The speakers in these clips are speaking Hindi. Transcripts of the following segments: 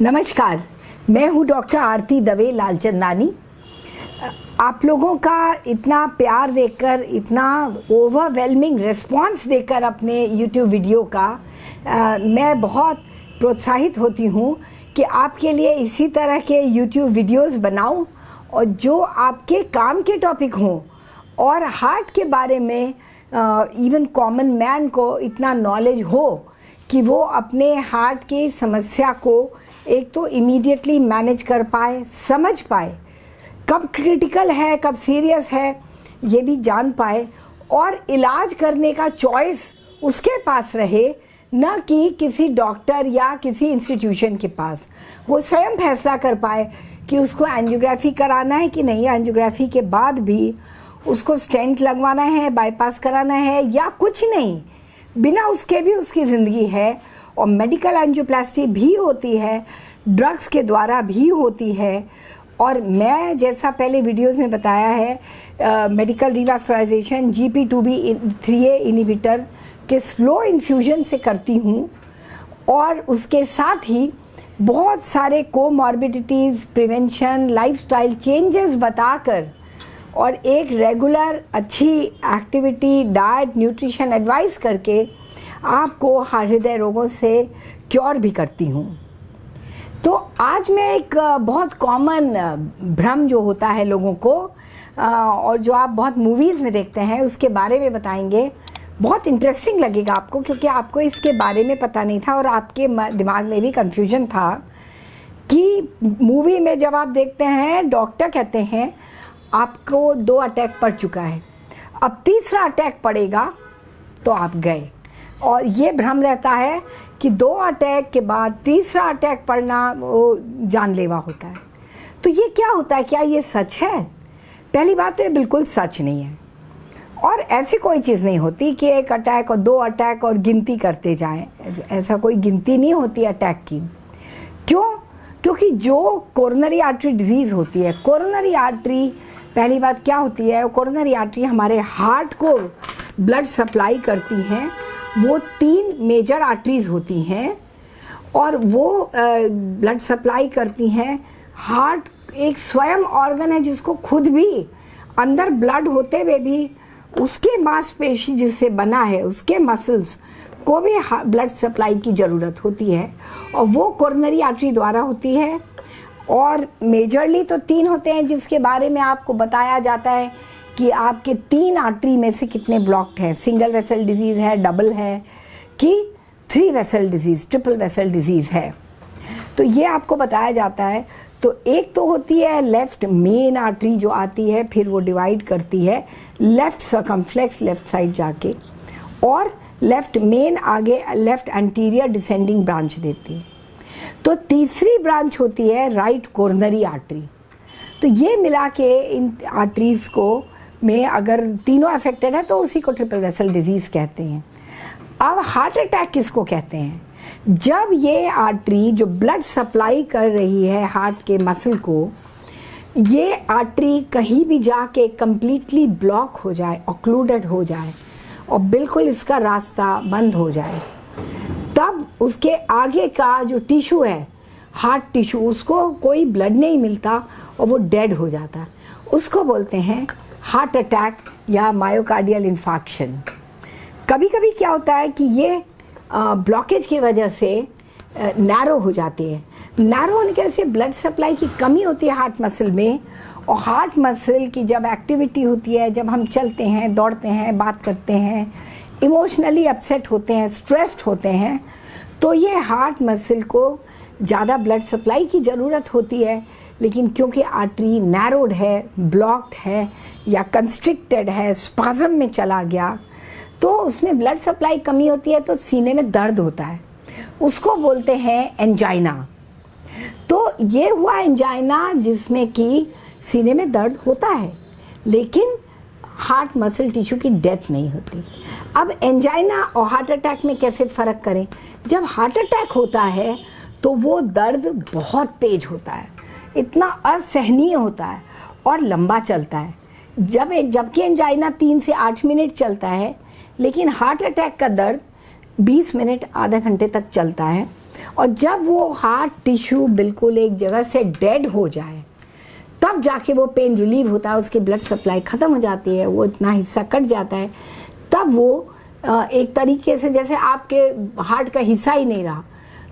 नमस्कार, मैं हूँ डॉक्टर आरती दवे लालचंदानी। आप लोगों का इतना प्यार देकर, इतना ओवरवेलमिंग रिस्पांस देकर अपने YouTube वीडियो का मैं बहुत प्रोत्साहित होती हूँ कि आपके लिए इसी तरह के YouTube वीडियोस बनाऊँ और जो आपके काम के टॉपिक हों और हार्ट के बारे में इवन कॉमन मैन को इतना नॉलेज हो कि वो अपने हार्ट की समस्या को एक तो इमीडिएटली मैनेज कर पाए, समझ पाए, कब क्रिटिकल है कब सीरियस है ये भी जान पाए और इलाज करने का चॉइस उसके पास रहे, न कि किसी डॉक्टर या किसी इंस्टीट्यूशन के पास। वो स्वयं फैसला कर पाए कि उसको एंजियोग्राफी कराना है कि नहीं, एंजियोग्राफी के बाद भी उसको स्टेंट लगवाना है, बाईपास कराना है या कुछ नहीं, बिना उसके भी उसकी ज़िंदगी है। और मेडिकल एंजियोप्लास्टी भी होती है, ड्रग्स के द्वारा भी होती है। और मैं जैसा पहले वीडियोस में बताया है, मेडिकल रिवास्कुलराइजेशन GP2B3A इनहिबिटर के स्लो इन्फ्यूजन से करती हूँ और उसके साथ ही बहुत सारे कोमॉर्बिडिटीज़, प्रिवेंशन, लाइफस्टाइल चेंजेस बताकर और एक रेगुलर अच्छी एक्टिविटी, डाइट, न्यूट्रिशन एडवाइस करके आपको हृदय रोगों से क्योर भी करती हूँ। तो आज मैं एक बहुत कॉमन भ्रम जो होता है लोगों को और जो आप बहुत मूवीज़ में देखते हैं उसके बारे में बताएंगे। बहुत इंटरेस्टिंग लगेगा आपको, क्योंकि आपको इसके बारे में पता नहीं था और आपके दिमाग में भी कंफ्यूजन था कि मूवी में जब आप देखते हैं डॉक्टर कहते हैं आपको 2 अटैक पड़ चुका है, अब तीसरा अटैक पड़ेगा तो आप गए। और ये भ्रम रहता है कि 2 अटैक के बाद तीसरा अटैक पड़ना वो जानलेवा होता है। तो ये क्या होता है, क्या ये सच है? पहली बात तो ये बिल्कुल सच नहीं है और ऐसी कोई चीज़ नहीं होती कि 1 अटैक और 2 अटैक और गिनती करते जाएं। ऐसा कोई गिनती नहीं होती अटैक की। क्यों? क्योंकि जो कोरोनरी आर्टरी डिजीज़ होती है, कोरोनरी आर्टरी, पहली बात क्या होती है, कोरोनरी आर्टरी हमारे हार्ट को ब्लड सप्लाई करती हैं। वो 3 मेजर आर्टरीज होती हैं और वो ब्लड सप्लाई करती हैं। हार्ट एक स्वयं ऑर्गन है जिसको खुद भी अंदर ब्लड होते हुए भी उसके मांसपेशी जिससे बना है, उसके मसल्स को भी ब्लड सप्लाई की ज़रूरत होती है और वो कोरोनरी आर्टरी द्वारा होती है। और मेजरली तो 3 होते हैं जिसके बारे में आपको बताया जाता है कि आपके 3 आर्टरी में से कितने ब्लॉक्ड हैं। सिंगल वेसल डिजीज़ है, डबल है कि 3 vessel disease, triple vessel disease है, तो ये आपको बताया जाता है। तो एक तो होती है लेफ़्ट मेन आर्टरी जो आती है, फिर वो डिवाइड करती है लेफ़्ट सर्कमफ्लेक्स, लेफ़्ट साइड जाके, और लेफ़्ट मेन आगे लेफ़्ट एंटीरियर डिसेंडिंग ब्रांच देती है। तो तीसरी ब्रांच होती है राइट कोरोनरी आर्टरी। तो ये मिला के इन आर्टरीज़ को में अगर तीनों अफेक्टेड है तो उसी को ट्रिपल वेसल डिजीज़ कहते हैं। अब हार्ट अटैक किसको कहते हैं? जब ये आर्टरी जो ब्लड सप्लाई कर रही है हार्ट के मसल को, ये आर्टरी कहीं भी जाके कम्प्लीटली ब्लॉक हो जाए, ऑक्लूडेड हो जाए और बिल्कुल इसका रास्ता बंद हो जाए, तब उसके आगे का जो टिश्यू है, हार्ट टिश्यू, उसको कोई ब्लड नहीं मिलता और वो डेड हो जाता है। उसको बोलते हैं हार्ट अटैक या मायोकार्डियल इन्फार्क्शन। कभी कभी क्या होता है कि ये ब्लॉकेज की वजह से नैरो हो जाती है। नैरो होने की वजह से ब्लड सप्लाई की कमी होती है हार्ट मसल में, और हार्ट मसल की जब एक्टिविटी होती है, जब हम चलते हैं, दौड़ते हैं, बात करते हैं, इमोशनली अपसेट होते हैं, स्ट्रेस्ड होते हैं, तो ये हार्ट मसल को ज़्यादा ब्लड सप्लाई की ज़रूरत होती है। लेकिन क्योंकि आर्टरी नैरोड है, ब्लॉक्ड है या कंस्ट्रिक्टेड है, स्पाज़म में चला गया, तो उसमें ब्लड सप्लाई कमी होती है तो सीने में दर्द होता है, उसको बोलते हैं एंजाइना। तो ये हुआ एंजाइना जिसमें कि सीने में दर्द होता है लेकिन हार्ट मसल टिश्यू की डेथ नहीं होती। अब एंजाइना और हार्ट अटैक में कैसे फ़र्क करें? जब हार्ट अटैक होता है तो वो दर्द बहुत तेज होता है, इतना असहनीय होता है और लंबा चलता है। जबकि एंजाइना 3 से 8 मिनट चलता है, लेकिन हार्ट अटैक का दर्द 20 मिनट, आधा घंटे तक चलता है। और जब वो हार्ट टिश्यू बिल्कुल एक जगह से डेड हो जाए तब जाके वो पेन रिलीव होता है, उसकी ब्लड सप्लाई ख़त्म हो जाती है, वो इतना हिस्सा कट जाता है, तब वो एक तरीके से जैसे आपके हार्ट का हिस्सा ही नहीं रहा,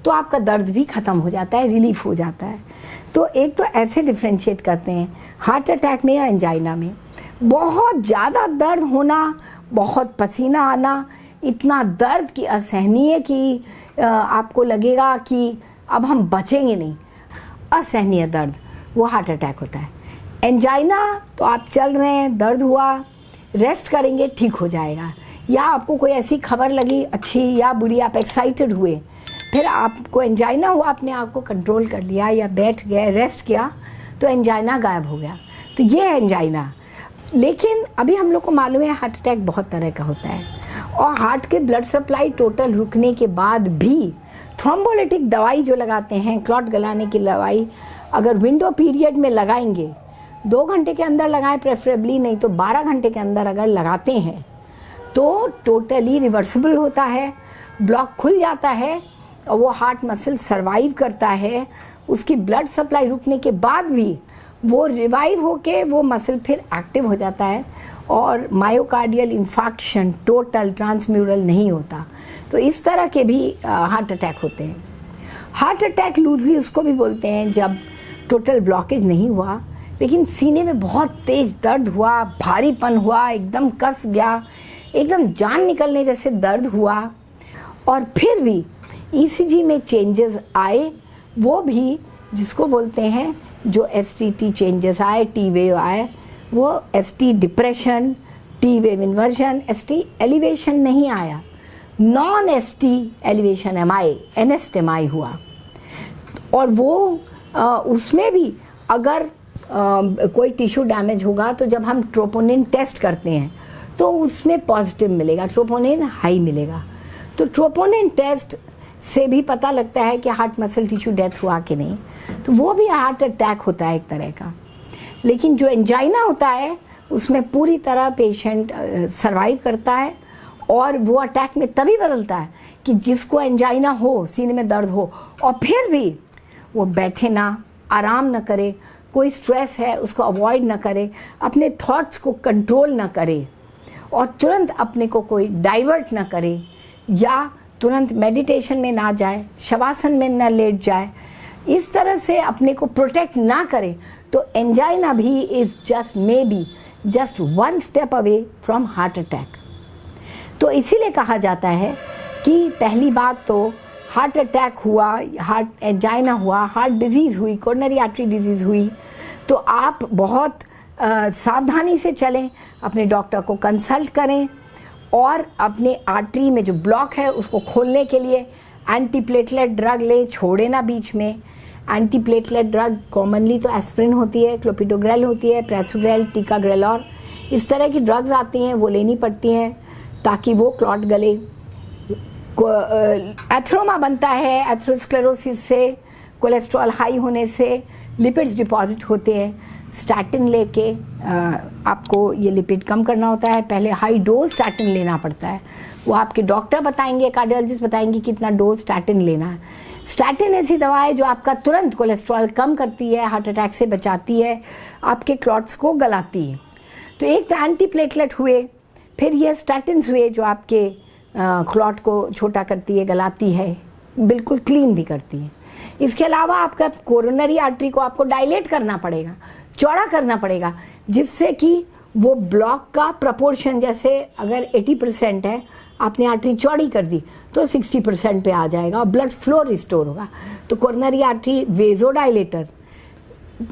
तो आपका दर्द भी ख़त्म हो जाता है, रिलीफ हो जाता है। तो एक तो ऐसे डिफ्रेंशिएट करते हैं हार्ट अटैक में या एंजाइना में। बहुत ज़्यादा दर्द होना, बहुत पसीना आना, इतना दर्द कि असहनीय कि आपको लगेगा कि अब हम बचेंगे नहीं, असहनीय दर्द, वो हार्ट अटैक होता है। एंजाइना तो आप चल रहे हैं, दर्द हुआ, रेस्ट करेंगे ठीक हो जाएगा, या आपको कोई ऐसी खबर लगी अच्छी या बुरी, आप एक्साइटेड हुए, फिर आपको एंजाइना हुआ, आपने आप को कंट्रोल कर लिया या बैठ गए, रेस्ट किया, तो एंजाइना गायब हो गया, तो ये है एंजाइना। लेकिन अभी हम लोग को मालूम है हार्ट अटैक बहुत तरह का होता है, और हार्ट के ब्लड सप्लाई टोटल रुकने के बाद भी थ्रोम्बोलिटिक दवाई जो लगाते हैं, क्लॉट गलाने की दवाई, अगर विंडो पीरियड में लगाएंगे, 2 घंटे के अंदर लगाएं प्रेफरेबली, नहीं तो 12 घंटे के अंदर अगर लगाते हैं तो टोटली रिवर्सिबल होता है, ब्लॉक खुल जाता है और वो हार्ट मसल सर्वाइव करता है। उसकी ब्लड सप्लाई रुकने के बाद भी वो रिवाइव होके वो मसल फिर एक्टिव हो जाता है और मायोकार्डियल इंफार्क्शन, टोटल ट्रांसम्यूरल नहीं होता। तो इस तरह के भी हार्ट अटैक होते हैं। हार्ट अटैक लूजली उसको भी बोलते हैं जब टोटल ब्लॉकेज नहीं हुआ, लेकिन सीने में बहुत तेज दर्द हुआ, भारीपन हुआ, एकदम कस गया, एकदम जान निकलने जैसे दर्द हुआ, और फिर भी ईसीजी में चेंजेस आए, वो भी जिसको बोलते हैं जो एसटीटी चेंजेस आए, टी वेव आए, वो ST depression, T wave inversion, ST elevation नहीं आया, नॉन एसटी एलिवेशन एमआई, एनएसटेमआई हुआ। और वो उसमें भी अगर कोई टिश्यू डैमेज होगा तो जब हम ट्रोपोनिन टेस्ट करते हैं तो उसमें पॉजिटिव मिलेगा, ट्रोपोनिन हाई मिलेगा। तो ट्रोपोनिन टेस्ट से भी पता लगता है कि हार्ट मसल टिश्यू डेथ हुआ कि नहीं, तो वो भी हार्ट अटैक होता है एक तरह का। लेकिन जो एंजाइना होता है उसमें पूरी तरह पेशेंट सर्वाइव करता है, और वो अटैक में तभी बदलता है कि जिसको एंजाइना हो, सीने में दर्द हो, और फिर भी वो बैठे ना, आराम ना करे, कोई स्ट्रेस है उसको अवॉइड ना करे, अपने थॉट्स को कंट्रोल ना करे, और तुरंत अपने को कोई डाइवर्ट ना करे, या तुरंत मेडिटेशन में ना जाए, शवासन में ना लेट जाए, इस तरह से अपने को प्रोटेक्ट ना करे, तो एंजाइना भी is just may be just 1 step away from heart attack. तो इसीलिए कहा जाता है कि पहली बात तो हार्ट अटैक हुआ, हार्ट एंजाइना हुआ, हार्ट डिजीज़ हुई, कोरोनरी आर्टरी डिजीज़ हुई, तो आप बहुत सावधानी से चलें, अपने डॉक्टर को कंसल्ट करें, और अपने आर्टरी में जो ब्लॉक है उसको खोलने के लिए एंटीप्लेटलेट ड्रग लें, छोड़े ना बीच में। एंटीप्लेटलेट ड्रग कॉमनली तो एस्प्रिन होती है, क्लोपिडोग्रेल होती है, प्रेसोग्रेल, टिकाग्रेलॉर, इस तरह की ड्रग्स आती हैं, वो लेनी पड़ती हैं ताकि वो क्लॉट गले। एथ्रोमा बनता है एथ्रोस्क्लेरोसिस से, कोलेस्ट्रॉल हाई होने से लिपिड्स डिपॉजिट होते हैं। स्टैटिन लेके आपको ये लिपिड कम करना होता है, पहले हाई डोज स्टैटिन लेना पड़ता है, वो आपके डॉक्टर बताएंगे, कार्डियोलॉजिस्ट बताएंगे कितना डोज स्टैटिन लेना है। स्टैटिन ऐसी दवा है जो आपका तुरंत कोलेस्ट्रॉल कम करती है, हार्ट अटैक से बचाती है, आपके क्लॉट्स को गलाती है। तो एक तो एंटीप्लेटलेट हुए, फिर ये स्टैटिन्स हुए जो आपके क्लॉट को छोटा करती है, गलाती है, बिल्कुल क्लीन भी करती है। इसके अलावा आपका कोरोनरी आर्टरी को आपको डायलेट करना पड़ेगा, चौड़ा करना पड़ेगा, जिससे कि वो ब्लॉक का प्रपोर्शन, जैसे अगर 80% है, आपने आर्टरी चौड़ी कर दी तो 60% पे आ जाएगा और ब्लड फ्लो रिस्टोर होगा। तो कोरोनरी आर्टरी वेजोडाइलेटर,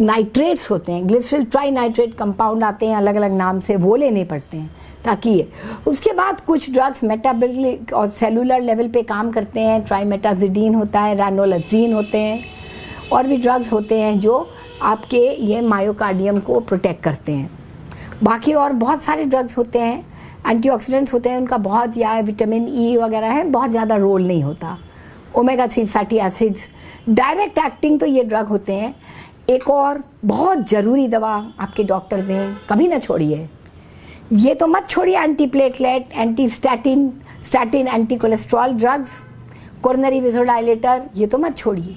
नाइट्रेट्स होते हैं, ग्लिसरॉल ट्राई नाइट्रेट कंपाउंड आते हैं अलग अलग नाम से, वो लेने पड़ते हैं ताकि ये। उसके बाद कुछ ड्रग्स मेटाबॉलिक और सेलुलर लेवल पे काम करते हैं, ट्राइमेटाजिडीन होता है, रैनोलैक्सीन होते हैं, और भी ड्रग्स होते हैं जो आपके ये मायोकार्डियम को प्रोटेक्ट करते हैं। बाकी और बहुत सारे ड्रग्स होते हैं, एंटीऑक्सीडेंट्स होते हैं, उनका बहुत, या विटामिन ई वगैरह है, बहुत ज़्यादा रोल नहीं होता। Omega 3 fatty acids, direct acting तो ये ड्रग होते हैं। एक और बहुत ज़रूरी दवा आपके डॉक्टर दें, कभी ना छोड़िए, ये तो मत छोड़िए, antiplatelet, anti statin, statin anti cholesterol drugs, coronary vasodilator ये तो मत छोड़िए,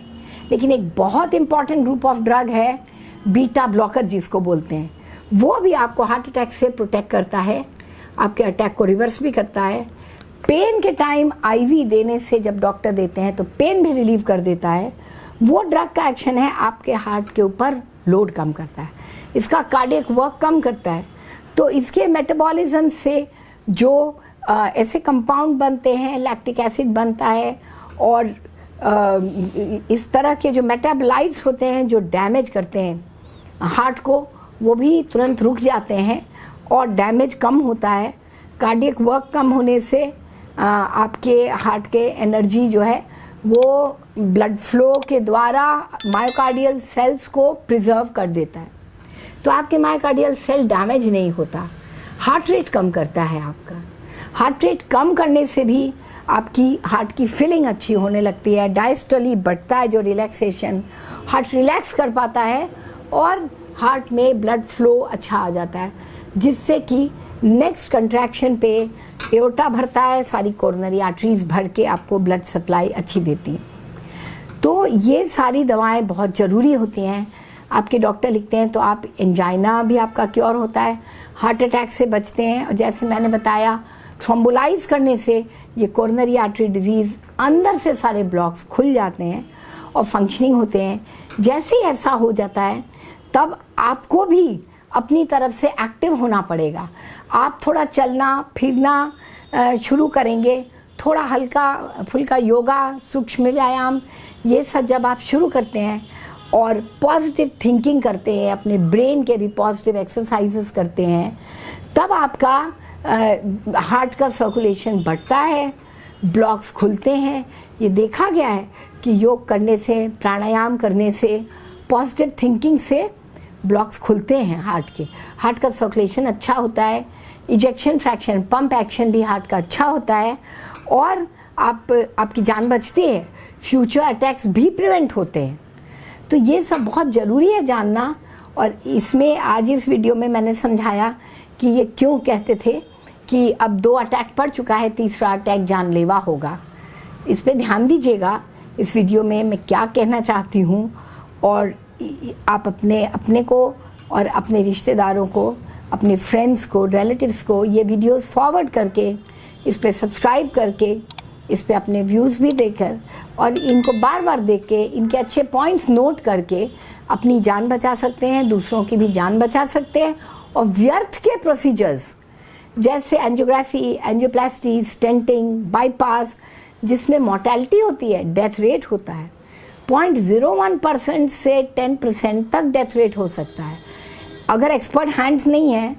लेकिन एक बहुत इंपॉर्टेंट ग्रुप ऑफ ड्रग है बीटा ब्लॉकर जिसको बोलते हैं, वो भी आपको हार्ट अटैक से प्रोटेक्ट करता है, आपके अटैक को रिवर्स भी करता है। पेन के टाइम आईवी देने से जब डॉक्टर देते हैं तो पेन भी रिलीव कर देता है। वो ड्रग का एक्शन है आपके हार्ट के ऊपर लोड कम करता है, इसका कार्डियक वर्क कम करता है। तो इसके मेटाबॉलिज्म से जो ऐसे कंपाउंड बनते हैं, लैक्टिक एसिड बनता है और इस तरह के जो मेटाबोलाइट्स होते हैं जो डैमेज करते हैं हार्ट को, वो भी तुरंत रुक जाते हैं और डैमेज कम होता है। कार्डियक वर्क कम होने से आपके हार्ट के एनर्जी जो है वो ब्लड फ्लो के द्वारा मायोकार्डियल सेल्स को प्रिजर्व कर देता है, तो आपके मायोकार्डियल सेल डैमेज नहीं होता। हार्ट रेट कम करता है आपका। हार्ट रेट कम करने से भी आपकी हार्ट की फीलिंग अच्छी होने लगती है, डायस्टोली बढ़ता है जो रिलैक्सेशन, हार्ट रिलैक्स कर पाता है और हार्ट में ब्लड फ्लो अच्छा आ जाता है, जिससे कि नेक्स्ट कंट्रैक्शन पे एओर्टा भरता है, सारी कोरोनरी आर्टरीज भर के आपको ब्लड सप्लाई अच्छी देती है। तो ये सारी दवाएं बहुत ज़रूरी होती हैं। आपके डॉक्टर लिखते हैं तो आप एंजाइना भी आपका क्योर होता है, हार्ट अटैक से बचते हैं, और जैसे मैंने बताया थ्रोम्बोलाइज करने से ये कोरोनरी आर्टरी डिजीज़ अंदर से सारे ब्लॉक्स खुल जाते हैं और फंक्शनिंग होते हैं। जैसे ही ऐसा हो जाता है तब आपको भी अपनी तरफ से एक्टिव होना पड़ेगा। आप थोड़ा चलना फिरना शुरू करेंगे, थोड़ा हल्का फुल्का योगा, सूक्ष्म व्यायाम, ये सब जब आप शुरू करते हैं और पॉजिटिव थिंकिंग करते हैं, अपने ब्रेन के भी पॉजिटिव एक्सरसाइजेस करते हैं, तब आपका हार्ट का सर्कुलेशन बढ़ता है, ब्लॉक्स खुलते हैं। ये देखा गया है कि योग करने से, प्राणायाम करने से, पॉजिटिव थिंकिंग से ब्लॉक्स खुलते हैं हार्ट के, हार्ट का सर्कुलेशन अच्छा होता है, इजेक्शन फ्रैक्शन, पंप एक्शन भी हार्ट का अच्छा होता है और आपकी जान बचती है, फ्यूचर अटैक्स भी प्रिवेंट होते हैं। तो ये सब बहुत ज़रूरी है जानना, और इसमें आज इस वीडियो में मैंने समझाया कि ये क्यों कहते थे कि अब 2 अटैक पड़ चुका है, तीसरा अटैक जानलेवा होगा। इस पे ध्यान दीजिएगा, इस वीडियो में मैं क्या कहना चाहती हूँ, और आप अपने को और अपने रिश्तेदारों को, अपने फ्रेंड्स को, रिलेटिव्स को ये वीडियोस फॉरवर्ड करके, इस पे सब्सक्राइब करके, इस पे अपने व्यूज़ भी देकर और इनको बार बार देख के इनके अच्छे पॉइंट्स नोट करके अपनी जान बचा सकते हैं, दूसरों की भी जान बचा सकते हैं। और व्यर्थ के प्रोसीजर्स जैसे एंजियोग्राफी, एंजियोप्लास्टी, स्टेंटिंग, बाईपास, जिसमें मोर्टेलिटी होती है, डेथ रेट होता है, 0.01% से 10% तक डेथ रेट हो सकता है। अगर एक्सपर्ट हैंड्स नहीं है,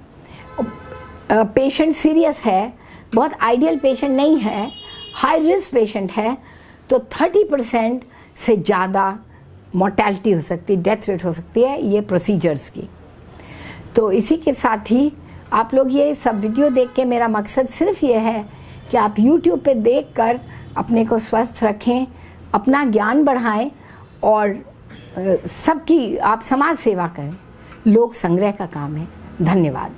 पेशेंट सीरियस है, बहुत आइडियल पेशेंट नहीं है, हाई रिस्क पेशेंट है, तो 30% से ज़्यादा मोर्टेलिटी हो सकती है, डेथ रेट हो सकती है ये प्रोसीजर्स की। तो इसी के साथ ही आप लोग ये सब वीडियो देख के, मेरा मकसद सिर्फ ये है कि आप YouTube पे देखकर अपने को स्वस्थ रखें, अपना ज्ञान बढ़ाएं और सबकी आप समाज सेवा करें। लोक संग्रह का काम है। धन्यवाद।